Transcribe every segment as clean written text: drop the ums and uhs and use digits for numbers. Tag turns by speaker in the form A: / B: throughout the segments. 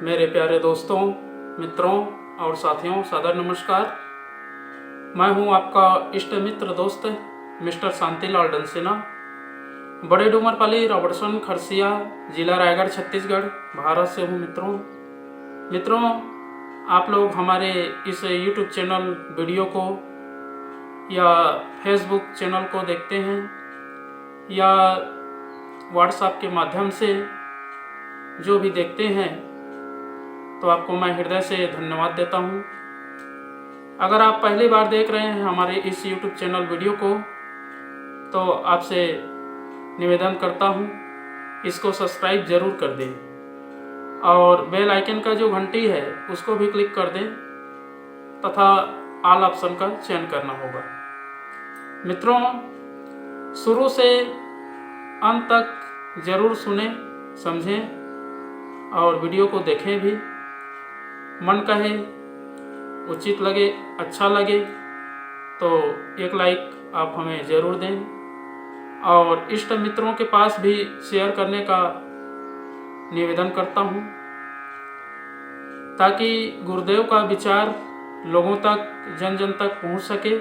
A: मेरे प्यारे दोस्तों, मित्रों और साथियों, सादर नमस्कार। मैं हूं आपका इष्ट मित्र दोस्त मिस्टर शांतिलाल डंसेना, बड़े डूमरपाली, रॉबर्टसन, खरसिया, जिला रायगढ़, छत्तीसगढ़, भारत से हूं। मित्रों, आप लोग हमारे इस यूट्यूब चैनल वीडियो को या फेसबुक चैनल को देखते हैं या व्हाट्सएप के माध्यम से जो भी देखते हैं, तो आपको मैं हृदय से धन्यवाद देता हूं। अगर आप पहली बार देख रहे हैं हमारे इस YouTube चैनल वीडियो को, तो आपसे निवेदन करता हूं, इसको सब्सक्राइब ज़रूर कर दें और बेल आइकन का जो घंटी है उसको भी क्लिक कर दें तथा ऑल ऑप्शन का चयन करना होगा। मित्रों, शुरू से अंत तक ज़रूर सुने, समझें और वीडियो को देखें भी। मन कहे, उचित लगे, अच्छा लगे तो एक लाइक आप हमें ज़रूर दें और इष्ट मित्रों के पास भी शेयर करने का निवेदन करता हूं, ताकि गुरुदेव का विचार लोगों तक, जन जन तक पहुंच सके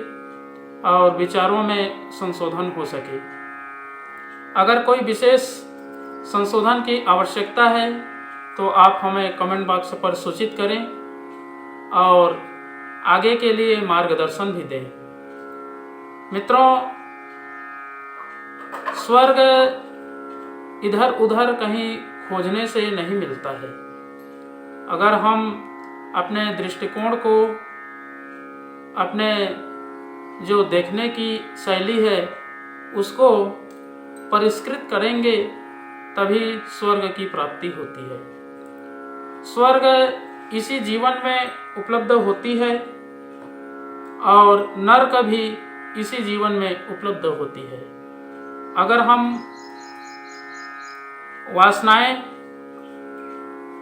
A: और विचारों में संशोधन हो सके। अगर कोई विशेष संशोधन की आवश्यकता है तो आप हमें कमेंट बॉक्स पर सूचित करें और आगे के लिए मार्गदर्शन भी दें। मित्रों, स्वर्ग इधर उधर कहीं खोजने से नहीं मिलता है। अगर हम अपने दृष्टिकोण को, अपने जो देखने की शैली है उसको परिष्कृत करेंगे, तभी स्वर्ग की प्राप्ति होती है। स्वर्ग इसी जीवन में उपलब्ध होती है और नरक भी इसी जीवन में उपलब्ध होती है। अगर हम वासनाएं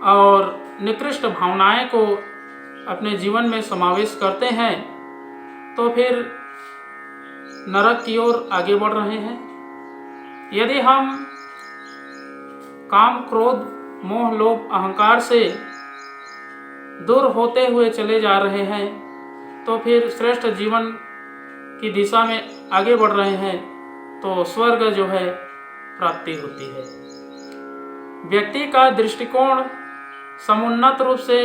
A: और निकृष्ट भावनाएं को अपने जीवन में समावेश करते हैं तो फिर नरक की ओर आगे बढ़ रहे हैं। यदि हम काम, क्रोध, मोह, लोभ, अहंकार से दूर होते हुए चले जा रहे हैं तो फिर श्रेष्ठ जीवन की दिशा में आगे बढ़ रहे हैं, तो स्वर्ग जो है प्राप्ति होती है। व्यक्ति का दृष्टिकोण समुन्नत रूप से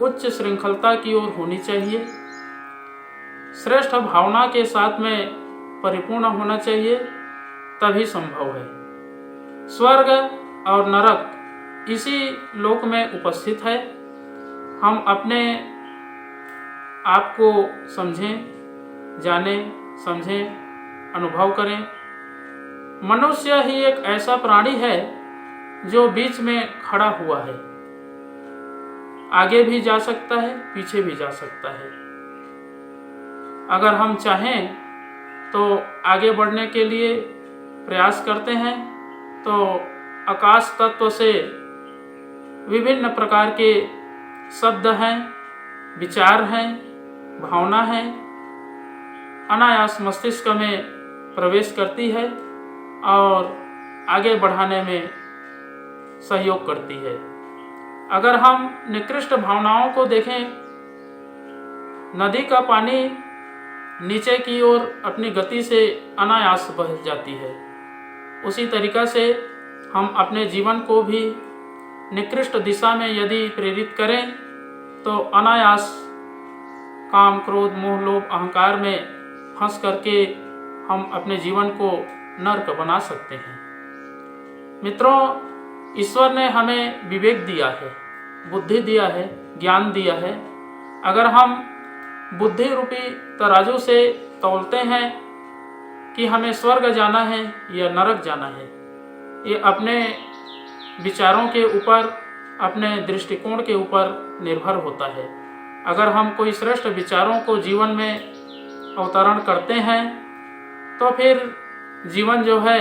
A: उच्च श्रृंखलता की ओर होनी चाहिए, श्रेष्ठ भावना के साथ में परिपूर्ण होना चाहिए, तभी संभव है। स्वर्ग और नरक इसी लोक में उपस्थित है। हम अपने आप को समझें, जानें, समझें, अनुभव करें। मनुष्य ही एक ऐसा प्राणी है जो बीच में खड़ा हुआ है, आगे भी जा सकता है, पीछे भी जा सकता है। अगर हम चाहें तो आगे बढ़ने के लिए प्रयास करते हैं तो आकाश तत्व से विभिन्न प्रकार के शब्द हैं, विचार हैं, भावना हैं, अनायास मस्तिष्क में प्रवेश करती है और आगे बढ़ाने में सहयोग करती है। अगर हम निकृष्ट भावनाओं को देखें, नदी का पानी नीचे की ओर अपनी गति से अनायास बह जाती है, उसी तरीक़ा से हम अपने जीवन को भी निकृष्ट दिशा में यदि प्रेरित करें तो अनायास काम, क्रोध, मोह, लोभ, अहंकार में फंस करके हम अपने जीवन को नरक बना सकते हैं। मित्रों, ईश्वर ने हमें विवेक दिया है, बुद्धि दिया है, ज्ञान दिया है। अगर हम बुद्धि रूपी तराजू से तौलते हैं कि हमें स्वर्ग जाना है या नरक जाना है, ये अपने विचारों के ऊपर, अपने दृष्टिकोण के ऊपर निर्भर होता है। अगर हम कोई श्रेष्ठ विचारों को जीवन में अवतरण करते हैं तो फिर जीवन जो है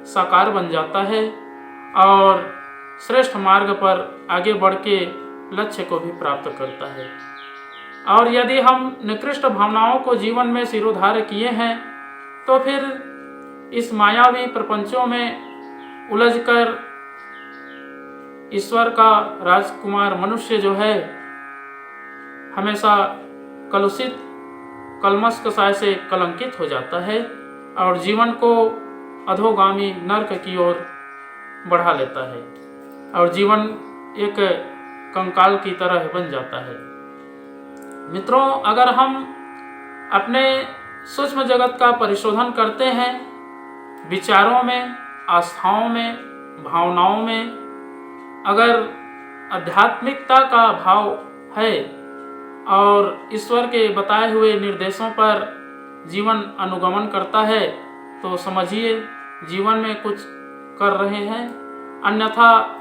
A: साकार बन जाता है और श्रेष्ठ मार्ग पर आगे बढ़ के लक्ष्य को भी प्राप्त करता है। और यदि हम निकृष्ट भावनाओं को जीवन में सिरोधार्य किए हैं तो फिर इस मायावी प्रपंचों में उलझकर ईश्वर का राजकुमार मनुष्य जो है हमेशा कलुषित कलमश कसाय से कलंकित हो जाता है और जीवन को अधोगामी नरक की ओर बढ़ा लेता है और जीवन एक कंकाल की तरह बन जाता है। मित्रों, अगर हम अपने सूक्ष्म जगत का परिशोधन करते हैं, विचारों में, आस्थाओं में, भावनाओं में अगर आध्यात्मिकता का भाव है और ईश्वर के बताए हुए निर्देशों पर जीवन अनुगमन करता है तो समझिए जीवन में कुछ कर रहे हैं, अन्यथा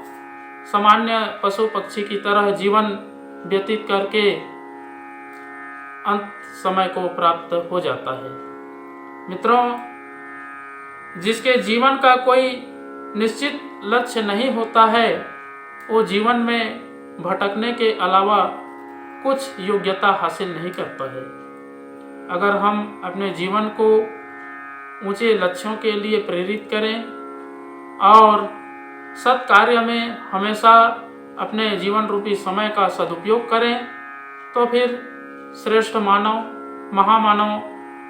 A: सामान्य पशु पक्षी की तरह जीवन व्यतीत करके अंत समय को प्राप्त हो जाता है। मित्रों, जिसके जीवन का कोई निश्चित लक्ष्य नहीं होता है वो जीवन में भटकने के अलावा कुछ योग्यता हासिल नहीं करता है। अगर हम अपने जीवन को ऊंचे लक्ष्यों के लिए प्रेरित करें और सत्कार्य में हमेशा अपने जीवन रूपी समय का सदुपयोग करें तो फिर श्रेष्ठ मानव, महामानव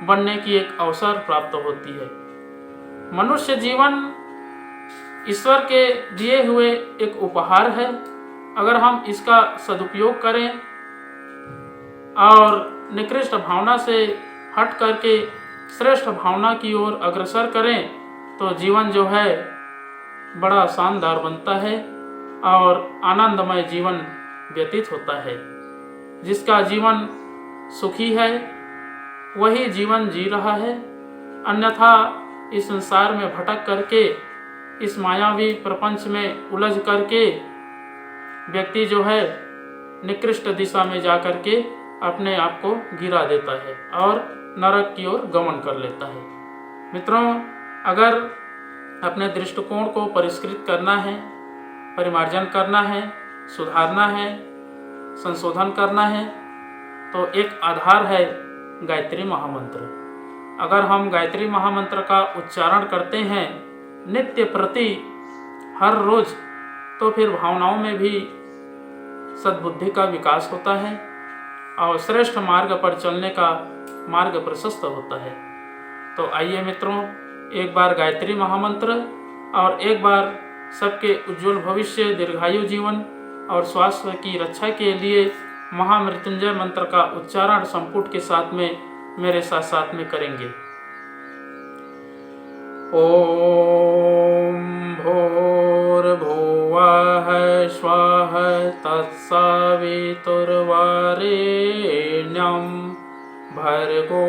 A: बनने की एक अवसर प्राप्त होती है। मनुष्य जीवन ईश्वर के दिए हुए एक उपहार है। अगर हम इसका सदुपयोग करें और निकृष्ट भावना से हट करके श्रेष्ठ भावना की ओर अग्रसर करें तो जीवन जो है बड़ा शानदार बनता है और आनंदमय जीवन व्यतीत होता है। जिसका जीवन सुखी है वही जीवन जी रहा है, अन्यथा इस संसार में भटक करके इस मायावी प्रपंच में उलझ करके व्यक्ति जो है निकृष्ट दिशा में जा करके अपने आप को गिरा देता है और नरक की ओर गमन कर लेता है। मित्रों, अगर अपने दृष्टिकोण को परिष्कृत करना है, परिमार्जन करना है, सुधारना है, संशोधन करना है तो एक आधार है गायत्री महामंत्र। अगर हम गायत्री महामंत्र का उच्चारण करते हैं नित्य प्रति हर रोज तो फिर भावनाओं में भी सद्बुद्धि का विकास होता है और श्रेष्ठ मार्ग पर चलने का मार्ग प्रशस्त होता है। तो आइए मित्रों, एक बार गायत्री महामंत्र और एक बार सबके उज्जवल भविष्य, दीर्घायु जीवन और स्वास्थ्य की रक्षा के लिए महामृत्युंजय मंत्र का उच्चारण संपुट के साथ में मेरे साथ साथ में करेंगे। ओम भूर्भुवः स्वः तत्सवितुर्वरेण्यं भर्गो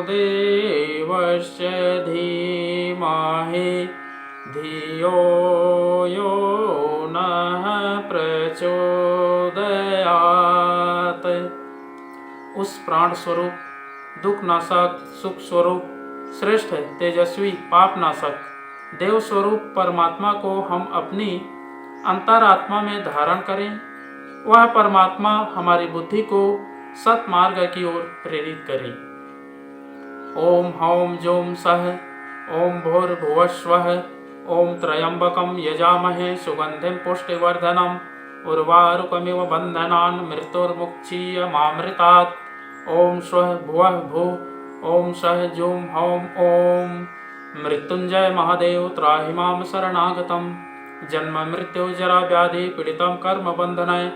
A: देवस्य धीमहि धियो यो नः प्रचोदयात्। उस प्राण स्वरूप, दुख नाशक, सुख स्वरूप, श्रेष्ठ, तेजस्वी, पाप नाशक, देव स्वरूप परमात्मा को हम अपनी अंतरात्मा में धारण करें। वह परमात्मा हमारी बुद्धि को सत्मार्ग की ओर प्रेरित करे। ओम हौम जोम सह ओम भूर्भुवस्वः ओम त्र्यंबकं यजामहे सुगंधिं पुष्टिवर्धनम् उर्वारुकमिव बन्धनान् मृत्युर्मुक्षीयमामृतात्। ओम स्वः भुवः भुः ओम सह जूम हौम ओम। मृत्युंजय महादेव त्राहि मां शरणागतं जन्म मृत्यु जरा व्याधि पीड़ितं कर्म बंधनय।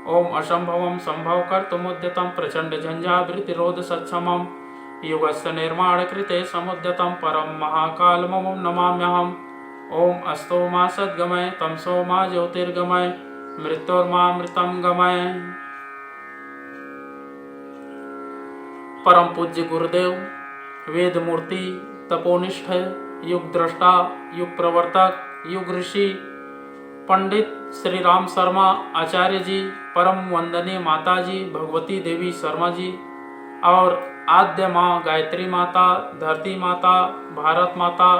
A: ओम असंभवं संभव कर्तुमुद्यतं प्रचंड झंझावृतिरोध सक्षमं युगस्य निर्माण कृते समुद्यतं परम महाकालममुं नमाम्यहम्। ओम अस्तो मा सद्गमय तमसो मा ज्योतिर्गमय मृत्योर्मामृतं गमय। परम पूज्य गुरुदेव, वेद मूर्ति, तपोनिष्ठ, युग दृष्टा, युग प्रवर्तक, युग ऋषि पंडित श्री राम शर्मा आचार्य जी, परम वंदनीय माता जी भगवती देवी शर्मा जी और आद्य माँ गायत्री माता, धरती माता, भारत माता,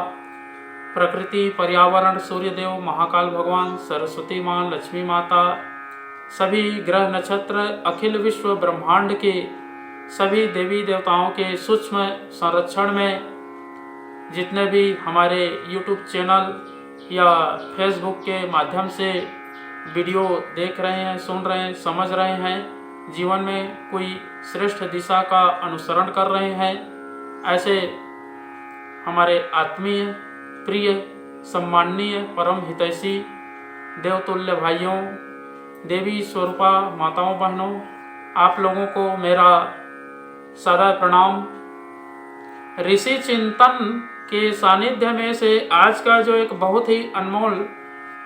A: प्रकृति, पर्यावरण, सूर्यदेव, महाकाल भगवान, सरस्वती माँ, लक्ष्मी माता, सभी ग्रह नक्षत्र, अखिल विश्व ब्रह्मांड के सभी देवी देवताओं के सूक्ष्म संरक्षण में जितने भी हमारे YouTube चैनल या फेसबुक के माध्यम से वीडियो देख रहे हैं, सुन रहे हैं, समझ रहे हैं, जीवन में कोई श्रेष्ठ दिशा का अनुसरण कर रहे हैं, ऐसे हमारे आत्मीय, प्रिय, सम्माननीय, परम हितैषी, देवतुल्य भाइयों, देवी स्वरूपा माताओं बहनों, आप लोगों को मेरा सदा प्रणाम। ऋषि चिंतन के सानिध्य में से आज का जो एक बहुत ही अनमोल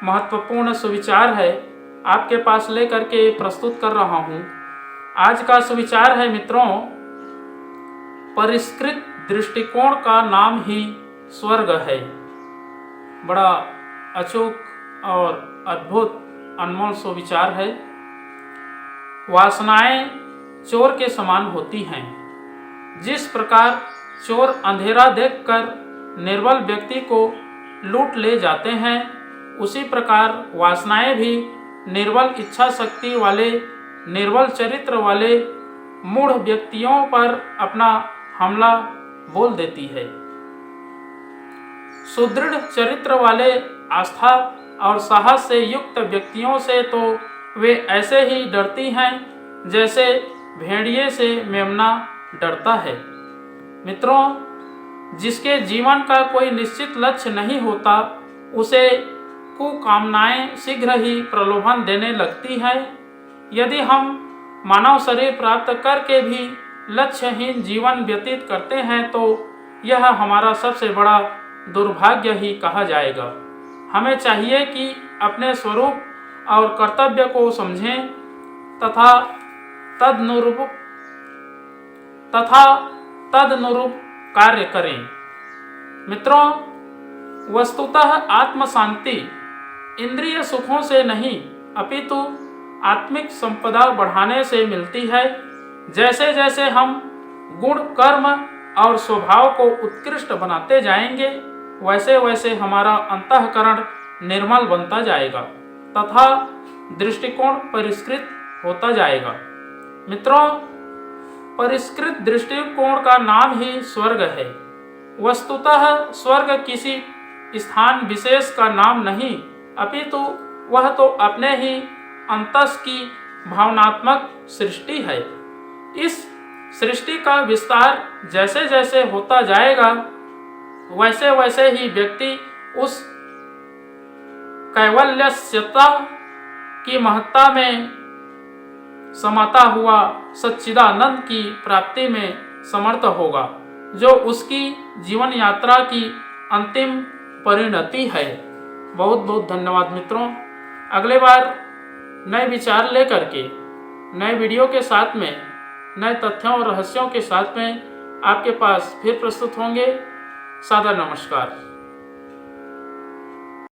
A: महत्वपूर्ण सुविचार है, आपके पास लेकर के प्रस्तुत कर रहा हूँ। आज का सुविचार है मित्रों, परिष्कृत दृष्टिकोण का नाम ही स्वर्ग है। बड़ा अचूक और अद्भुत अनमोल सुविचार है। वासनाएं चोर के समान होती हैं। जिस प्रकार चोर अंधेरा देखकर निर्बल व्यक्ति को लूट ले जाते हैं, उसी प्रकार वासनाएं भी निर्बल इच्छा शक्ति वाले, निर्बल चरित्र वाले मूढ़ व्यक्तियों पर अपना हमला बोल देती है। सुदृढ़ चरित्र वाले, आस्था और साहस से युक्त व्यक्तियों से तो वे ऐसे ही डरती हैं जैसे भेड़िए से मेमना डरता है। मित्रों, जिसके जीवन का कोई निश्चित लक्ष्य नहीं होता, उसे कुकामनाएं शीघ्र ही प्रलोभन देने लगती हैं। यदि हम मानव शरीर प्राप्त करके भी लक्ष्यहीन जीवन व्यतीत करते हैं तो यह हमारा सबसे बड़ा दुर्भाग्य ही कहा जाएगा। हमें चाहिए कि अपने स्वरूप और कर्तव्य को समझें तथा तदनुरूप कार्य करें। मित्रों, वस्तुतः आत्म शांति इंद्रिय सुखों से नहीं अपितु आत्मिक संपदा बढ़ाने से मिलती है। जैसे जैसे हम गुण, कर्म और स्वभाव को उत्कृष्ट बनाते जाएंगे, वैसे वैसे हमारा अंतःकरण निर्मल बनता जाएगा तथा दृष्टिकोण परिष्कृत होता जाएगा। मित्रों, परिष्कृत दृष्टिकोण का नाम ही स्वर्ग है। वस्तुतः स्वर्ग किसी स्थान विशेष का नाम नहीं, अपितु वह तो अपने ही अंतस की भावनात्मक सृष्टि है। इस सृष्टि का विस्तार जैसे जैसे होता जाएगा, वैसे वैसे ही व्यक्ति उस कैवल्यस्यता की महत्ता में समाता हुआ सच्चिदानंद की प्राप्ति में समर्थ होगा, जो उसकी जीवन यात्रा की अंतिम परिणति है। बहुत बहुत धन्यवाद मित्रों। अगले बार नए विचार लेकर के, नए वीडियो के साथ में, नए तथ्यों और रहस्यों के साथ में आपके पास फिर प्रस्तुत होंगे। सादर नमस्कार।